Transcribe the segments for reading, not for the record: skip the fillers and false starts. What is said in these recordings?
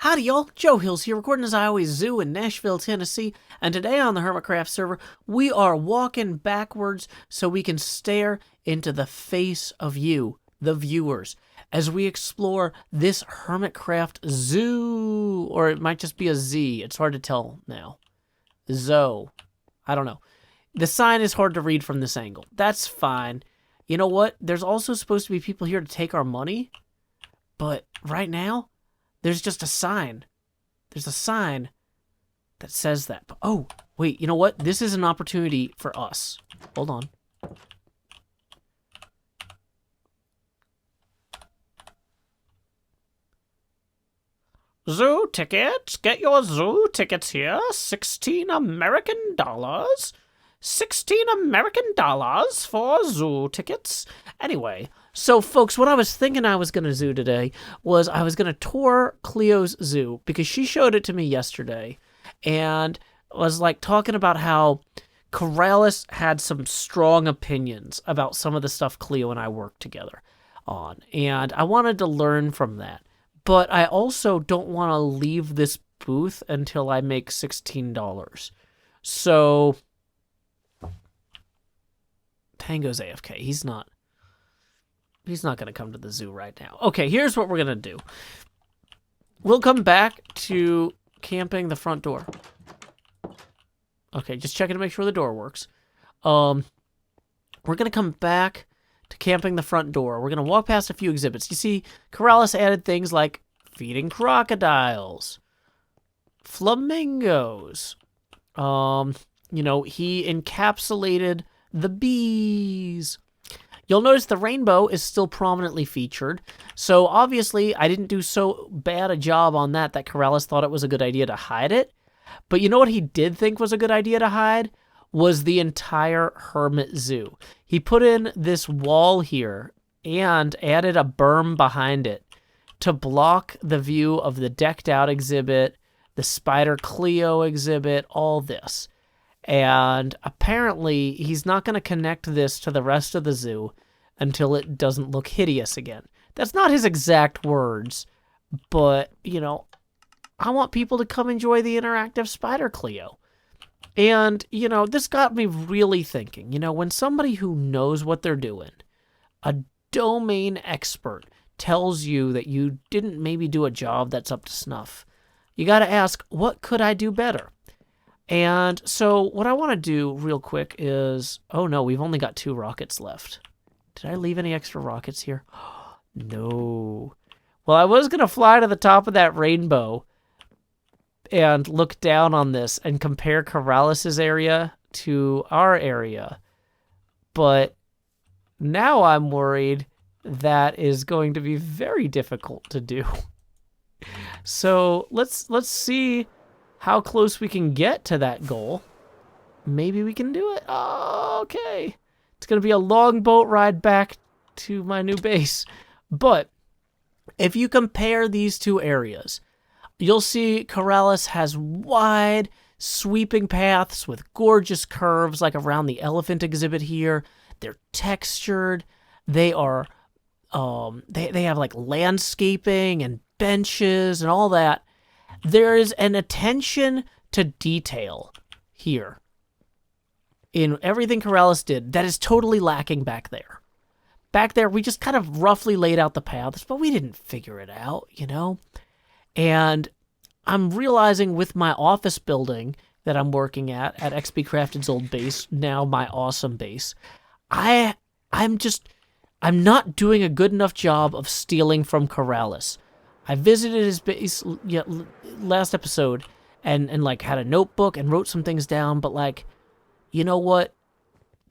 Howdy y'all, Joe Hills here, recording as I always zoo in Nashville, Tennessee, and today on the HermitCraft server, we are walking backwards so we can stare into the face of you, the viewers, as we explore this HermitCraft zoo, or it might just be a Z, it's hard to tell now. Zo, I don't know. The sign is hard to read from this angle, that's fine. You know what, there's also supposed to be people here to take our money, but right now, there's just a sign. There's a sign that says that. Oh, wait, you know what? This is an opportunity for us. Hold on. Zoo tickets. Get your zoo tickets here. 16 American dollars. 16 American dollars for zoo tickets. Anyway, so folks, what I was thinking I was going to do today was I was going to tour Cleo's zoo because she showed it to me yesterday and was like talking about how Keralis had some strong opinions about some of the stuff Cleo and I worked together on. And I wanted to learn from that. But I also don't want to leave this booth until I make $16. So Tango's AFK. He's not going to come to the zoo right now. Okay, here's what we're going to do. We'll come back to camping the front door. Okay, just checking to make sure the door works. We're going to come back to camping the front door. We're going to walk past a few exhibits. You see, Keralis added things like feeding crocodiles, flamingos. You know, he encapsulated the bees. You'll notice the rainbow is still prominently featured. So obviously, I didn't do so bad a job on that Keralis thought it was a good idea to hide it. But you know what he did think was a good idea to hide? Was the entire Hermit Zoo. He put in this wall here and added a berm behind it to block the view of the decked out exhibit, the Spider Cleo exhibit, all this. And apparently, he's not going to connect this to the rest of the zoo until it doesn't look hideous again. That's not his exact words, but, you know, I want people to come enjoy the interactive Spider Cleo. And, you know, this got me really thinking, you know, when somebody who knows what they're doing, a domain expert, tells you that you didn't maybe do a job that's up to snuff, you got to ask, what could I do better? And so what I want to do real quick is, oh no, we've only got 2 rockets left. Did I leave any extra rockets here? No. Well, I was going to fly to the top of that rainbow and look down on this and compare Keralis' area to our area. But now I'm worried that is going to be very difficult to do. So let's see how close we can get to that goal. Maybe we can do it. Oh, okay. It's going to be a long boat ride back to my new base. But if you compare these two areas, you'll see Keralis has wide, sweeping paths with gorgeous curves like around the elephant exhibit here. They're textured. They are, they have like landscaping and benches and all that. There is an attention to detail here in everything Keralis did that is totally lacking back there. Back there, we just kind of roughly laid out the paths, but we didn't figure it out, you know? And I'm realizing with my office building that I'm working at xBCrafted's old base, now my awesome base, I'm not doing a good enough job of stealing from Keralis. I visited his base last episode and like had a notebook and wrote some things down, but like, you know what?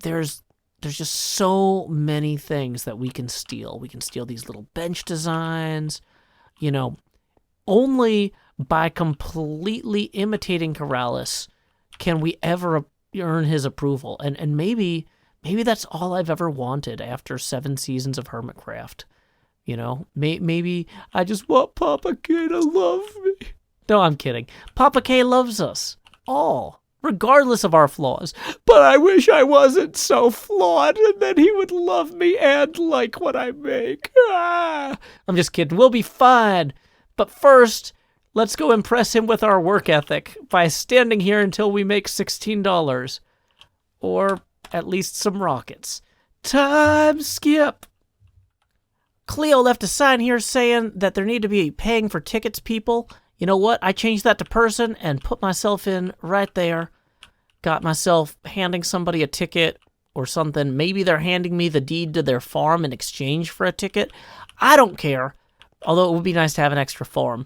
There's just so many things that we can steal. We can steal these little bench designs, you know, only by completely imitating Keralis can we ever earn his approval. And maybe that's all I've ever wanted after 7 seasons of HermitCraft. You know, maybe I just want Papa K to love me. No, I'm kidding. Papa K loves us all, regardless of our flaws. But I wish I wasn't so flawed and then he would love me and like what I make. Ah! I'm just kidding. We'll be fine. But first, Let's go impress him with our work ethic by standing here until we make $16. Or at least some rockets. Time skip! Cleo left a sign here saying that there need to be paying for tickets, people. You know what? I changed that to person and put myself in right there. Got myself handing somebody a ticket or something. Maybe they're handing me the deed to their farm in exchange for a ticket. I don't care. Although it would be nice to have an extra farm.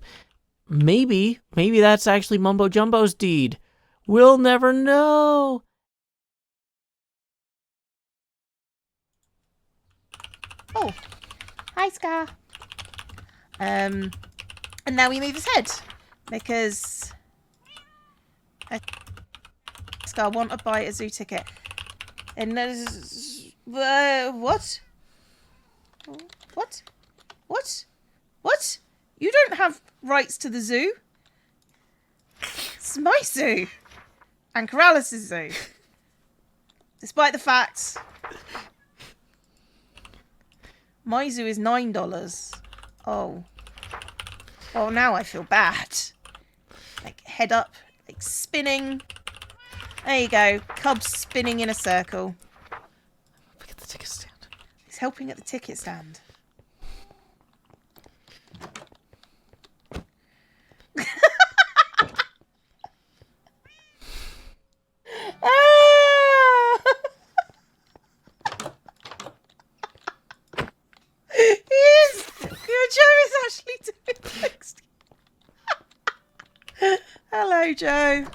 Maybe that's actually Mumbo Jumbo's deed. We'll never know. Oh, hi, Scar. And now we move his head because Scar want to buy a zoo ticket. And what? What? You don't have rights to the zoo. It's my zoo and Keralis' zoo. Despite the fact my zoo is $9. Oh. Well, now I feel bad. Like, head up, like, spinning. There you go. Cubs spinning in a circle. Look at the ticket stand. He's helping at the ticket stand. Hello, Joe.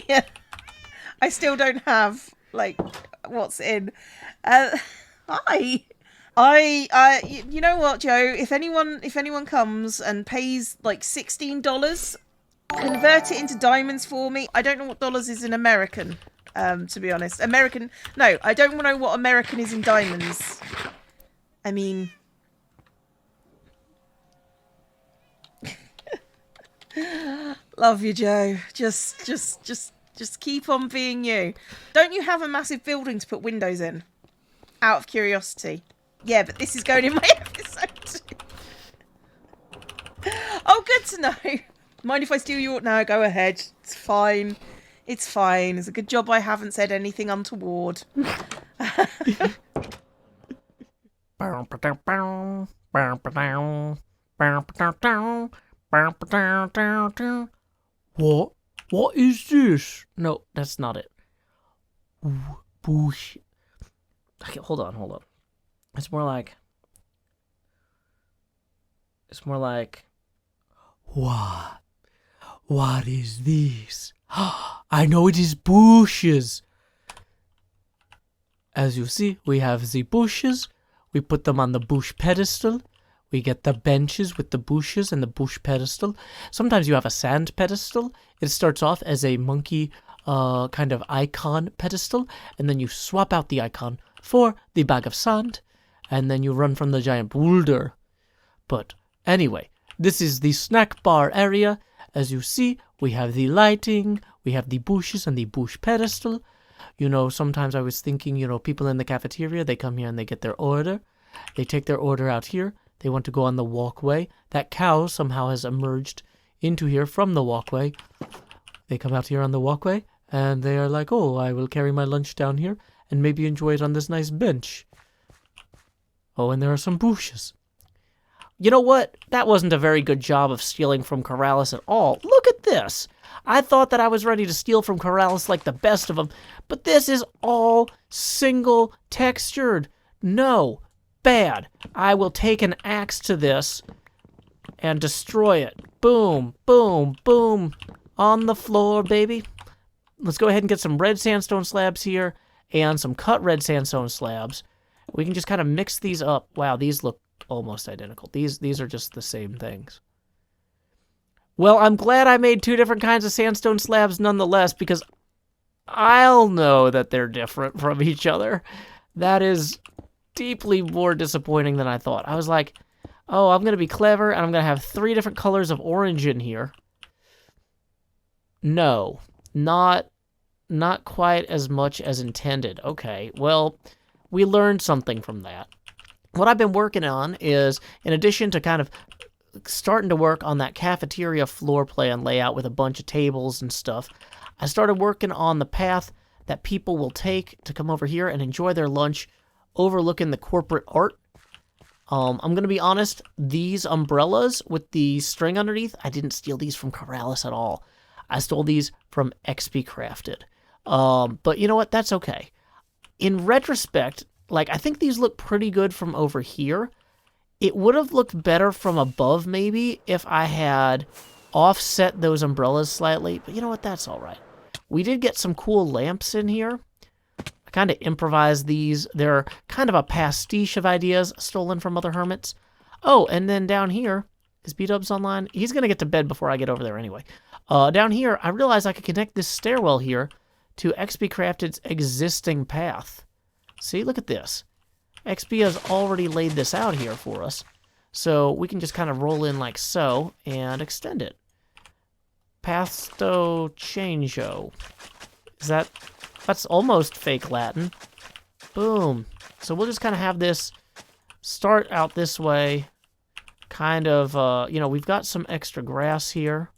Yeah, I still don't have like what's in. Hi. You know what, Joe? If anyone comes and pays like $16, convert it into diamonds for me. I don't know what dollars is in American. To be honest, American. No, I don't know what American is in diamonds. I mean. Love you, Joe. Just keep on being you. Don't you have a massive building to put windows in? Out of curiosity. Yeah, but this is going in my episode. Oh, good to know. Mind if I steal your... No, go ahead. It's fine. It's fine. It's a good job I haven't said anything untoward. What? What is this? No, that's not it. Bullshit. Okay, hold on. It's more like... What? What is this? I know it is bushes. As you see, we have the bushes. We put them on the bush pedestal. We get the benches with the bushes and the bush pedestal. Sometimes you have a sand pedestal. It starts off as a monkey kind of icon pedestal, and then you swap out the icon for the bag of sand, and then you run from the giant boulder. But anyway, this is the snack bar area. As you see, we have the lighting, we have the bushes and the bush pedestal. You know, sometimes I was thinking, you know, people in the cafeteria, they come here and they get their order. They take their order out here. They want to go on the walkway. That cow somehow has emerged into here from the walkway. They come out here on the walkway, and they are like, oh, I will carry my lunch down here and maybe enjoy it on this nice bench. Oh, and there are some bushes. You know what? That wasn't a very good job of stealing from Keralis at all. Look at this. I thought that I was ready to steal from Keralis like the best of them, but this is all single textured. No. Bad. I will take an axe to this and destroy it. Boom, boom, boom. On the floor, baby. Let's go ahead and get some red sandstone slabs here and some cut red sandstone slabs. We can just kind of mix these up. Wow, these look almost identical. These are just the same things. Well, I'm glad I made two different kinds of sandstone slabs nonetheless, because I'll know that they're different from each other. That is deeply more disappointing than I thought. I was like, oh, I'm going to be clever, and I'm going to have 3 different colors of orange in here. No, not quite as much as intended. Okay, well, we learned something from that. What I've been working on is, in addition to kind of starting to work on that cafeteria floor plan layout with a bunch of tables and stuff, I started working on the path that people will take to come over here and enjoy their lunch overlooking the corporate art. I'm going to be honest, these umbrellas with the string underneath, I didn't steal these from Keralis at all. I stole these from xBCrafted. But you know what? That's okay. In retrospect, like, I think these look pretty good from over here. It would have looked better from above, maybe, if I had offset those umbrellas slightly. But you know what? That's all right. We did get some cool lamps in here. I kind of improvised these. They're kind of a pastiche of ideas stolen from other hermits. Oh, and then down here, is B-Dubs online? He's going to get to bed before I get over there anyway. Down here, I realized I could connect this stairwell here to xBCrafted's existing path. See, look at this. XB has already laid this out here for us. So we can just kind of roll in like so and extend it. Pasto changeo. That's almost fake Latin. Boom. So we'll just kind of have this start out this way. Kind of, you know, we've got some extra grass here.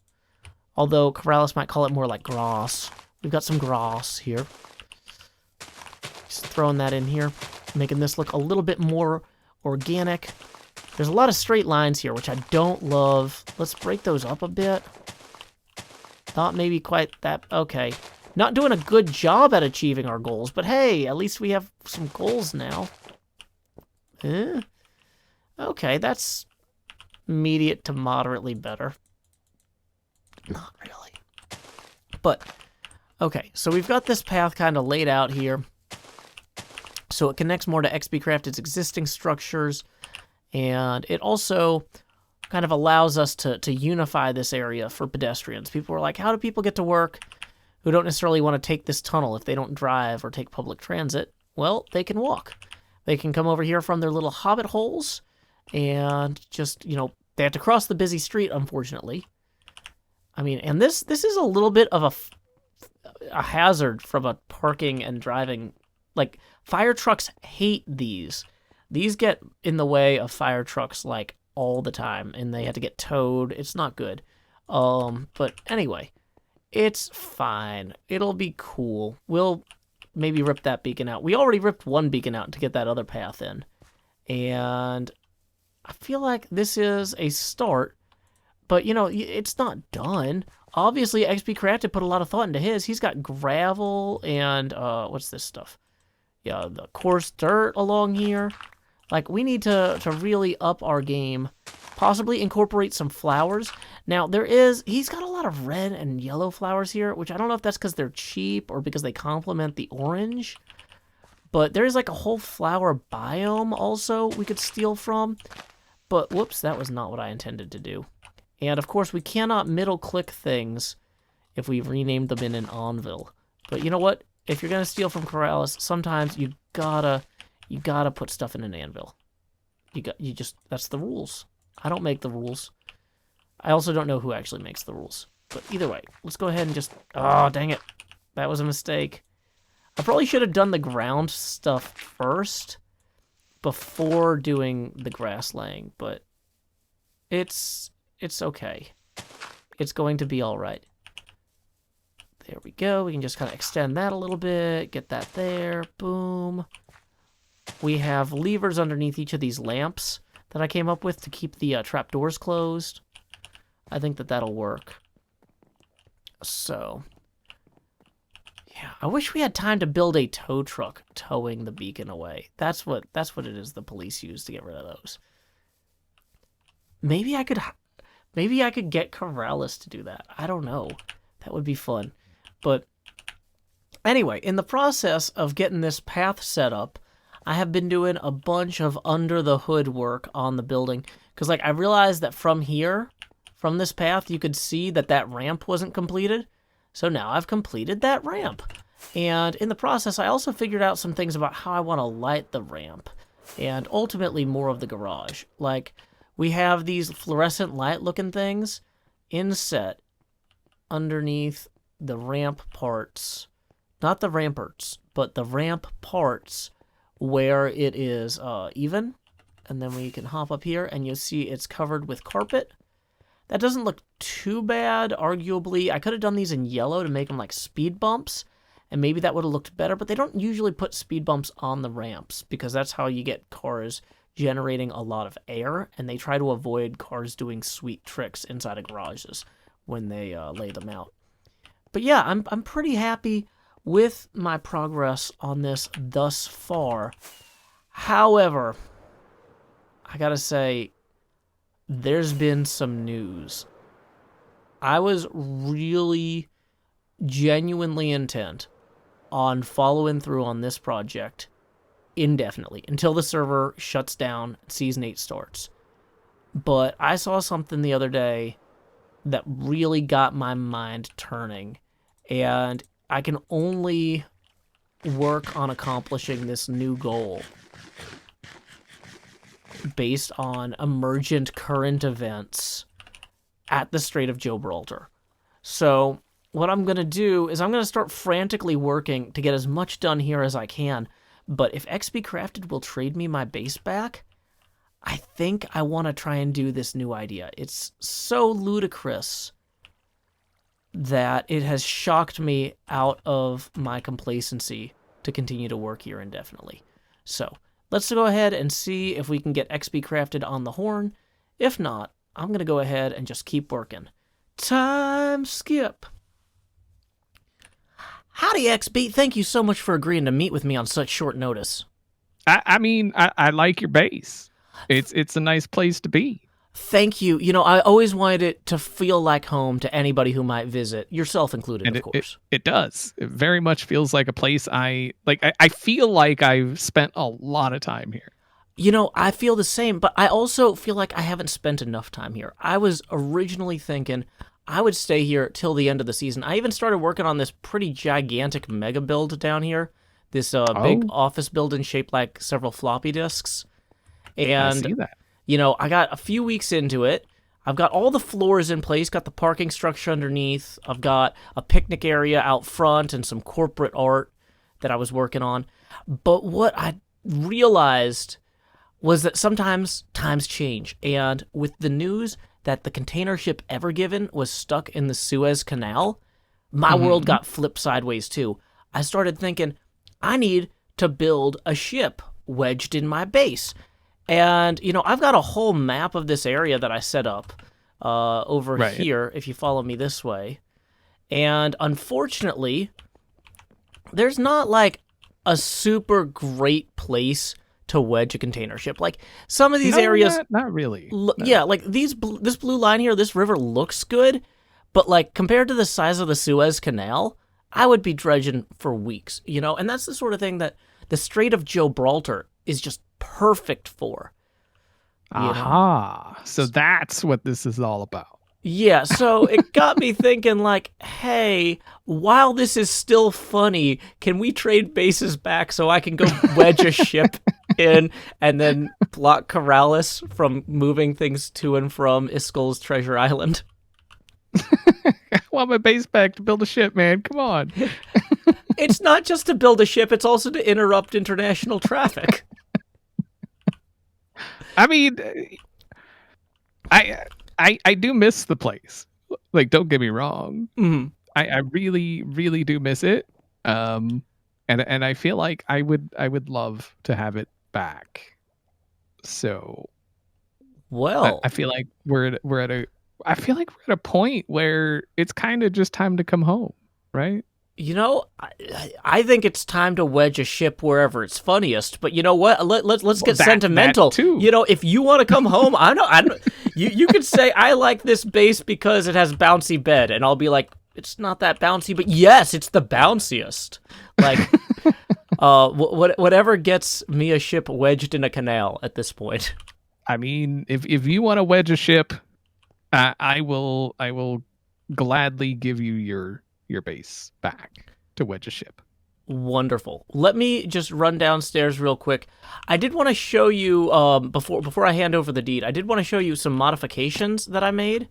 Although Keralis might call it more like grass. We've got some grass here. Just throwing that in here. Making this look a little bit more organic. There's a lot of straight lines here, which I don't love. Let's break those up a bit. Not maybe quite that... Okay. Not doing a good job at achieving our goals, but hey, at least we have some goals now. Okay, that's immediate to moderately better. Not really. But, okay, so we've got this path kind of laid out here. So it connects more to xBCrafted's existing structures, and it also kind of allows us to unify this area for pedestrians. People are like, how do people get to work who don't necessarily want to take this tunnel if they don't drive or take public transit? Well, they can walk. They can come over here from their little hobbit holes and just, you know, they have to cross the busy street, unfortunately. I mean, and this is a little bit of a hazard from a parking and driving. Like, fire trucks hate these. These get in the way of fire trucks, like, all the time, and they have to get towed. It's not good. But anyway, it's fine. It'll be cool. We'll maybe rip that beacon out. We already ripped one beacon out to get that other path in. And I feel like this is a start, but, you know, it's not done. Obviously, xBCrafted put a lot of thought into his. He's got gravel and, what's this stuff? Yeah, the coarse dirt along here. Like, we need to really up our game. Possibly incorporate some flowers. Now, he's got a lot of red and yellow flowers here, which I don't know if that's because they're cheap or because they complement the orange. But there's like a whole flower biome also we could steal from. But, whoops, that was not what I intended to do. And, of course, we cannot middle-click things if we renamed them in an anvil. But you know what? If you're going to steal from Keralis, sometimes you gotta put stuff in an anvil. That's the rules. I don't make the rules. I also don't know who actually makes the rules. But either way, let's go ahead and just... Oh, dang it. That was a mistake. I probably should have done the ground stuff first before doing the grass laying, but it's okay. It's going to be all right. There we go. We can just kind of extend that a little bit, get that there. Boom. We have levers underneath each of these lamps that I came up with to keep the trapdoors closed. I think that'll work. So, yeah, I wish we had time to build a tow truck towing the beacon away. That's what it is the police use to get rid of those. Maybe I could get Keralis to do that. I don't know. That would be fun. But anyway, in the process of getting this path set up, I have been doing a bunch of under-the-hood work on the building. Because, like, I realized that from here, from this path, you could see that ramp wasn't completed. So now I've completed that ramp. And in the process, I also figured out some things about how I want to light the ramp. And ultimately, more of the garage. Like, we have these fluorescent light-looking things inset underneath the ramp parts. Not the ramparts, but the ramp parts where it is even. and then we can hop up here, and you'll see it's covered with carpet. That doesn't look too bad, arguably. I could have done these in yellow to make them like speed bumps, and maybe that would have looked better, but they don't usually put speed bumps on the ramps, because that's how you get cars generating a lot of air, and they try to avoid cars doing sweet tricks inside of garages when they lay them out. But yeah, I'm pretty happy with my progress on this thus far. However, I gotta say, there's been some news. I was really genuinely intent on following through on this project indefinitely until the server shuts down, Season 8 starts. But I saw something the other day that really got my mind turning, and I can only work on accomplishing this new goal based on emergent current events at the Strait of Gibraltar. So what I'm going to do is I'm going to start frantically working to get as much done here as I can. But if xBCrafted will trade me my base back, I think I want to try and do this new idea. It's so ludicrous that it has shocked me out of my complacency to continue to work here indefinitely. So let's go ahead and see if we can get xBCrafted on the horn. If not, I'm going to go ahead and just keep working. Time skip. Howdy, XB. Thank you so much for agreeing to meet with me on such short notice. I like your base. It's a nice place to be. Thank you. You know, I always wanted it to feel like home to anybody who might visit, yourself included, of course. It does. It very much feels like a place I feel like I've spent a lot of time here. You know, I feel the same, but I also feel like I haven't spent enough time here. I was originally thinking I would stay here till the end of the season. I even started working on this pretty gigantic mega build down here. This big office building shaped like several floppy disks. And I see that. You know, I got a few weeks into it. I've got all the floors in place, got the parking structure underneath. I've got a picnic area out front and some corporate art that I was working on. But what I realized was that sometimes times change. And with the news that the container ship Ever Given was stuck in the Suez Canal, my world got flipped sideways too. I started thinking, I need to build a ship wedged in my base. And, you know, I've got a whole map of this area that I set up over here, if you follow me this way. And unfortunately, there's not, like, a super great place to wedge a container ship. Like, some of these areas... Not really. No. Yeah, like, this blue line here, this river looks good, but, like, compared to the size of the Suez Canal, I would be dredging for weeks, you know? And that's the sort of thing that the Strait of Gibraltar is just perfect for. Aha. So that's what this is all about. Yeah, so it got me thinking, like, hey, while this is still funny, can we trade bases back so I can go wedge a ship in and then block Keralis from moving things to and from Iskol's Treasure Island? I want my base back to build a ship, man. Come on. It's not just to build a ship, it's also to interrupt international traffic. I mean, I do miss the place. Like, don't get me wrong. Mm-hmm. I really, really do miss it. And I feel like I would love to have it back. So, well, I feel like we're at a point where it's kind of just time to come home, right? You know, I think it's time to wedge a ship wherever it's funniest. But you know what? Let's get sentimental. That too. You know, if you want to come home, I don't. You could say I like this base because it has bouncy bed, and I'll be like, it's not that bouncy, but yes, it's the bounciest. Like, whatever gets me a ship wedged in a canal at this point. I mean, if you want to wedge a ship, I will gladly give you your base back to wedge a ship. Wonderful. Let me just run downstairs real quick. I did want to show you, before I hand over the deed, I did want to show you some modifications that I made.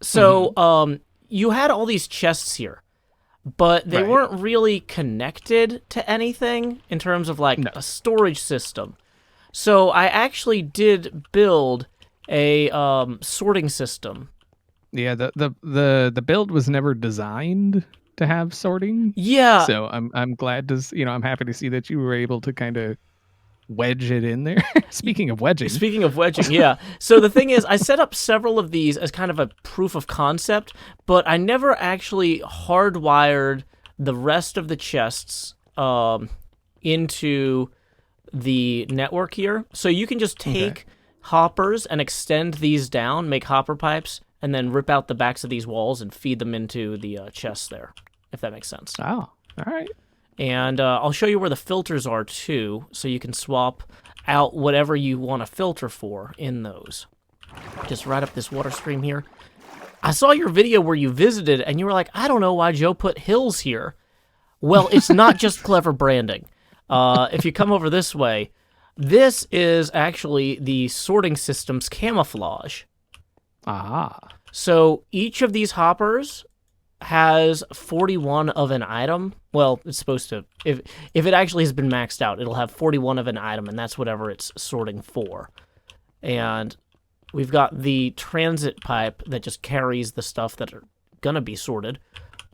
So, you had all these chests here, but they weren't really connected to anything in terms of, like, a storage system. So I actually did build a sorting system. Yeah, the build was never designed to have sorting. Yeah. So I'm glad to I'm happy to see that you were able to kind of wedge it in there. Speaking of wedging. Speaking of wedging, yeah. So the thing is, I set up several of these as kind of a proof of concept, but I never actually hardwired the rest of the chests into the network here. So you can just take hoppers and extend these down, make hopper pipes, and then rip out the backs of these walls and feed them into the chests there, if that makes sense. Oh, all right. And I'll show you where the filters are, too, so you can swap out whatever you want to filter for in those. Just right up this water stream here. I saw your video where you visited, and you were like, I don't know why Joe put hills here. Well, it's not just clever branding. If you come over this way, this is actually the sorting system's camouflage. Aha. So each of these hoppers has 41 of an item. Well, it's supposed to. If it actually has been maxed out, it'll have 41 of an item, and that's whatever it's sorting for. And we've got the transit pipe that just carries the stuff that are gonna be sorted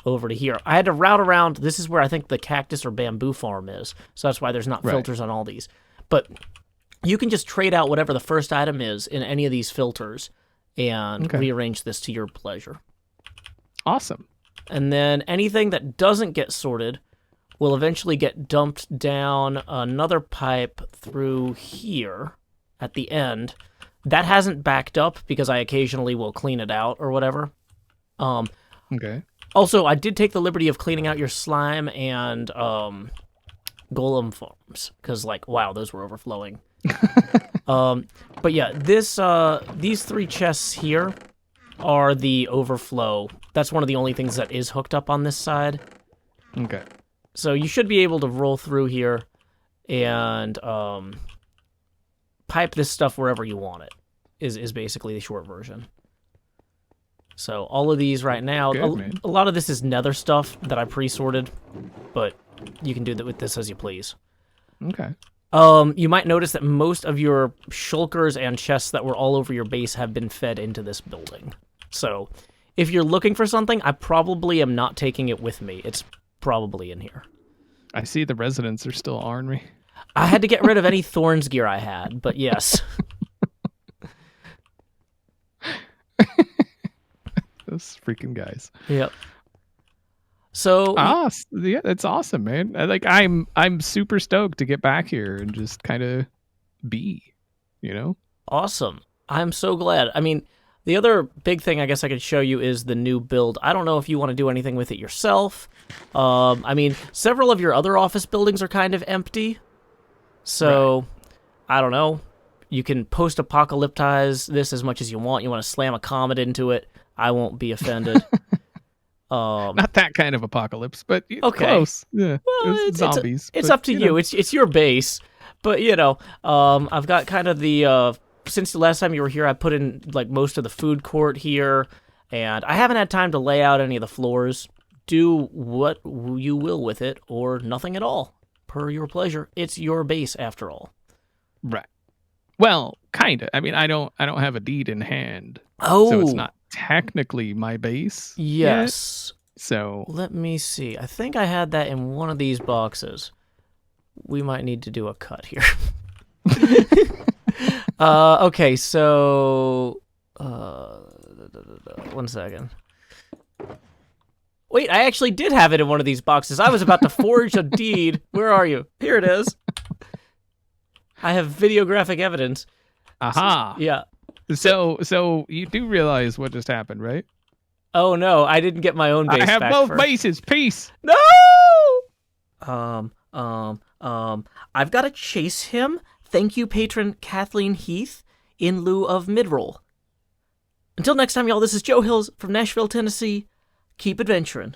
over to here. I had to route around. This is where I think the cactus or bamboo farm is, so that's why there's not filters on all these. But you can just trade out whatever the first item is in any of these filters and rearrange this to your pleasure. Awesome. And then anything that doesn't get sorted will eventually get dumped down another pipe through here at the end. That hasn't backed up because I occasionally will clean it out or whatever. Okay. Also, I did take the liberty of cleaning out your slime and golem farms because, like, wow, those were overflowing. But yeah, these 3 chests here are the overflow. That's one of the only things that is hooked up on this side. Okay. So you should be able to roll through here and pipe this stuff wherever you want it, is basically the short version. So all of these right now, a lot of this is nether stuff that I pre-sorted, but you can do that with this as you please. Okay. You might notice that most of your shulkers and chests that were all over your base have been fed into this building. So if you're looking for something, I probably am not taking it with me. It's probably in here. I see the residents are still ornery. I had to get rid of any thorns gear I had, but yes. Those freaking guys. Yep. So yeah, that's awesome, man. I'm super stoked to get back here and just kind of be, Awesome. I'm so glad. I mean, the other big thing I guess I could show you is the new build. I don't know if you want to do anything with it yourself. I mean, several of your other office buildings are kind of empty. So, I don't know. You can post-apocalyptize this as much as you want. You want to slam a comet into it. I won't be offended. Not that kind of apocalypse, but close. Yeah, well, it's zombies. It's up to you. It's your base, but I've got kind of the since the last time you were here, I put in like most of the food court here, and I haven't had time to lay out any of the floors. Do what you will with it, or nothing at all, per your pleasure. It's your base after all. Right. Well, kind of. I mean, I don't have a deed in hand. Oh, so it's not technically my base. Yes. Yet, so let me see. I think I had that in one of these boxes. We might need to do a cut here. Okay, so 1 second. Wait, I actually did have it in one of these boxes. I was about to forge a deed. Where are you? Here it is. I have videographic evidence. Aha. Yeah. So you do realize what just happened, right? Oh no, I didn't get my own base I have back both first. bases. Peace. No! I've got to chase him. Thank you, patron Kathleen Heath, in lieu of midroll. Until next time, y'all, this is Joe Hills from Nashville, Tennessee. Keep adventuring.